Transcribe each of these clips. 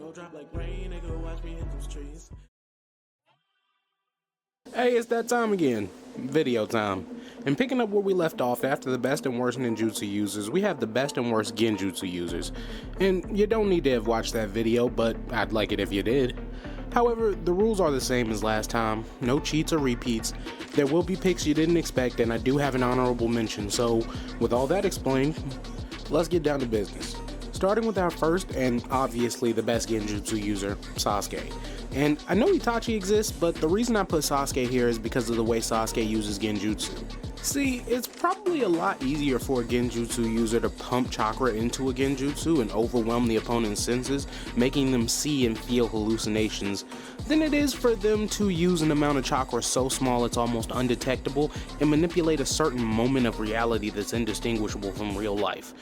go drop like rain, nigga, watch me hit those trees. Hey, it's that time again. Video time. And picking up where we left off after the best and worst ninjutsu users, we have the best and worst genjutsu users. And you don't need to have watched that video, but I'd like it if you did. However, the rules are the same as last time. No cheats or repeats. There will be picks you didn't expect, and I do have an honorable mention. So, with all that explained, let's get down to business. Starting with our first and obviously the best genjutsu user, Sasuke. And I know Itachi exists, but the reason I put Sasuke here is because of the way Sasuke uses genjutsu. See, it's probably a lot easier for a genjutsu user to pump chakra into a genjutsu and overwhelm the opponent's senses, making them see and feel hallucinations, than it is for them to use an amount of chakra so small it's almost undetectable and manipulate a certain moment of reality that's indistinguishable from real life.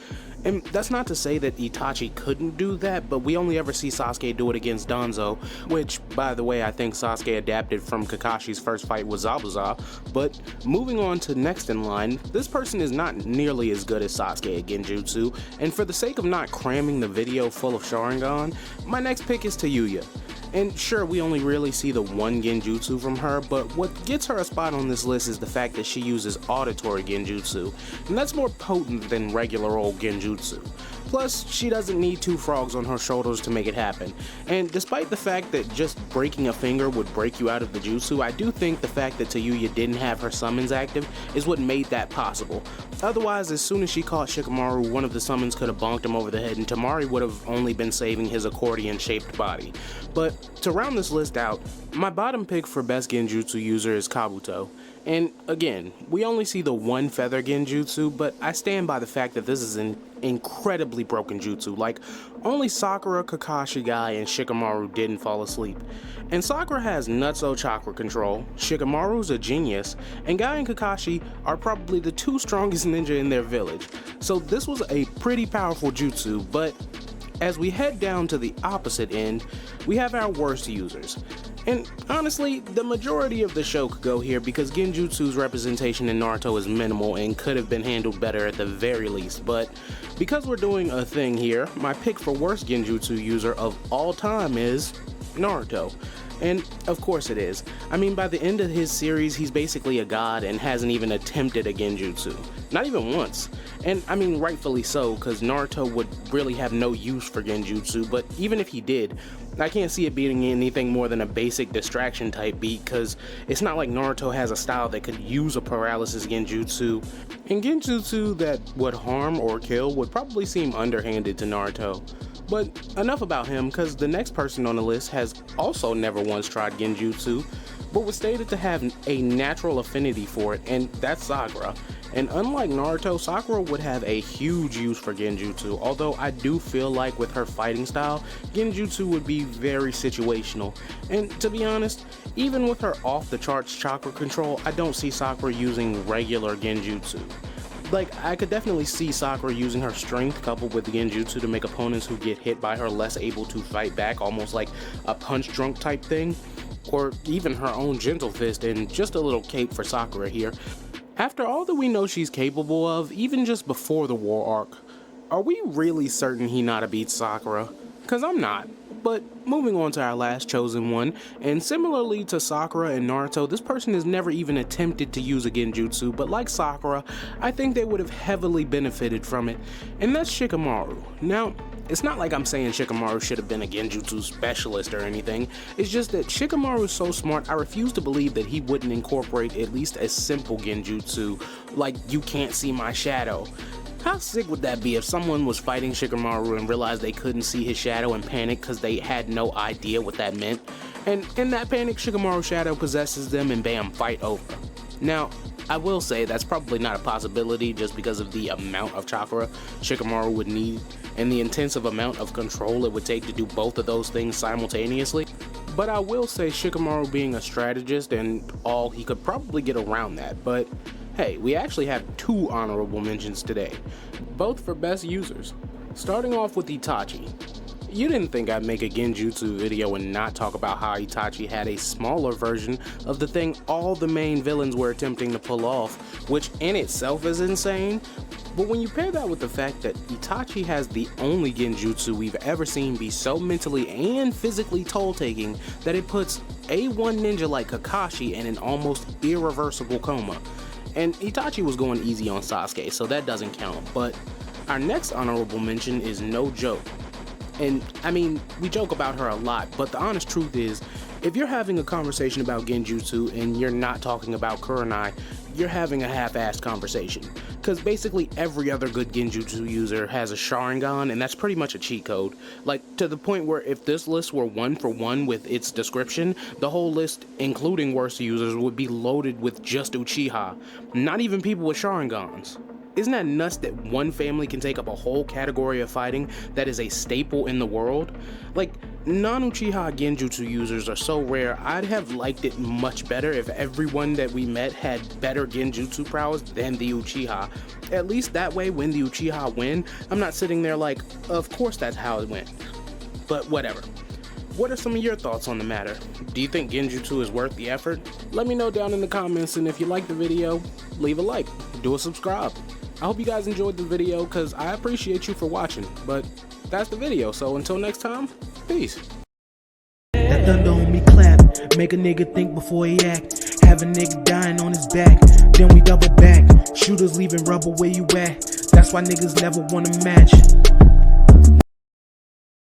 And that's not to say that Itachi couldn't do that, but we only ever see Sasuke do it against Danzo, which, by the way, I think Sasuke adapted from Kakashi's first fight with Zabuza. But moving on to next in line, this person is not nearly as good as Sasuke at genjutsu, and for the sake of not cramming the video full of Sharingan, my next pick is Tayuya. And sure, we only really see the one genjutsu from her, but what gets her a spot on this list is the fact that she uses auditory genjutsu, and that's more potent than regular old genjutsu. Plus, she doesn't need two frogs on her shoulders to make it happen. And despite the fact that just breaking a finger would break you out of the jutsu, I do think the fact that Tayuya didn't have her summons active is what made that possible. Otherwise, as soon as she caught Shikamaru, one of the summons could have bonked him over the head and Tamari would have only been saving his accordion-shaped body. But to round this list out, my bottom pick for best genjutsu user is Kabuto. And again, we only see the one feather genjutsu, but I stand by the fact that this is an incredibly broken jutsu. Like, only Sakura, Kakashi Guy, and Shikamaru didn't fall asleep. And Sakura has nutso chakra control, Shikamaru's a genius, and Guy and Kakashi are probably the two strongest ninja in their village. So this was a pretty powerful jutsu, but as we head down to the opposite end, we have our worst users. And honestly, the majority of the show could go here because genjutsu's representation in Naruto is minimal and could have been handled better at the very least, but because we're doing a thing here, my pick for worst genjutsu user of all time is Naruto. And of course it is. I mean, by the end of his series, he's basically a god and hasn't even attempted a genjutsu. Not even once. And I mean, rightfully so, because Naruto would really have no use for genjutsu, but even if he did, I can't see it being anything more than a basic distraction type beat, because it's not like Naruto has a style that could use a paralysis genjutsu, and genjutsu that would harm or kill would probably seem underhanded to Naruto. But enough about him, because the next person on the list has also never once tried genjutsu, but was stated to have a natural affinity for it, and that's Sakura. And unlike Naruto, Sakura would have a huge use for genjutsu, although I do feel like with her fighting style, genjutsu would be very situational. And to be honest, even with her off-the-charts chakra control, I don't see Sakura using regular genjutsu. Like, I could definitely see Sakura using her strength coupled with genjutsu to make opponents who get hit by her less able to fight back, almost like a punch-drunk type thing, or even her own gentle fist and just a little cape for Sakura here. After all that we know she's capable of, even just before the war arc, are we really certain Hinata beats Sakura? Cause I'm not. But moving on to our last chosen one, and similarly to Sakura and Naruto, this person has never even attempted to use a genjutsu, but like Sakura, I think they would have heavily benefited from it, and that's Shikamaru. Now, it's not like I'm saying Shikamaru should have been a genjutsu specialist or anything, it's just that Shikamaru is so smart, I refuse to believe that he wouldn't incorporate at least a simple genjutsu, like you can't see my shadow. How sick would that be if someone was fighting Shikamaru and realized they couldn't see his shadow and panicked because they had no idea what that meant? And in that panic, Shikamaru's shadow possesses them and bam, fight over. Now, I will say that's probably not a possibility just because of the amount of chakra Shikamaru would need and the intensive amount of control it would take to do both of those things simultaneously. But I will say Shikamaru being a strategist and all, he could probably get around that, but hey, we actually have two honorable mentions today, both for best users. Starting off with Itachi. You didn't think I'd make a genjutsu video and not talk about how Itachi had a smaller version of the thing all the main villains were attempting to pull off, which in itself is insane. But when you pair that with the fact that Itachi has the only genjutsu we've ever seen be so mentally and physically toll-taking that it puts A1 ninja like Kakashi in an almost irreversible coma. And Itachi was going easy on Sasuke, so that doesn't count. But our next honorable mention is no joke. And I mean, we joke about her a lot, but the honest truth is, if you're having a conversation about genjutsu and you're not talking about Kurenai, you're having a half-assed conversation. Because basically every other good genjutsu user has a Sharingan, and that's pretty much a cheat code. Like, to the point where if this list were one for one with its description, the whole list, including worst users, would be loaded with just Uchiha, not even people with Sharingans. Isn't that nuts that one family can take up a whole category of fighting that is a staple in the world? Like, non-Uchiha genjutsu users are so rare, I'd have liked it much better if everyone that we met had better genjutsu prowess than the Uchiha. At least that way, when the Uchiha win, I'm not sitting there like, of course that's how it went. But whatever. What are some of your thoughts on the matter? Do you think genjutsu is worth the effort? Let me know down in the comments, and if you liked the video, leave a like, do a subscribe. I hope you guys enjoyed the video, because I appreciate you for watching, but that's the video, so until next time, peace. That thunder on me clap, make a nigga think before he act. Have a nigga dying on his back, then we double back. Shooters leaving rubber where you at, that's why niggas never wanna match.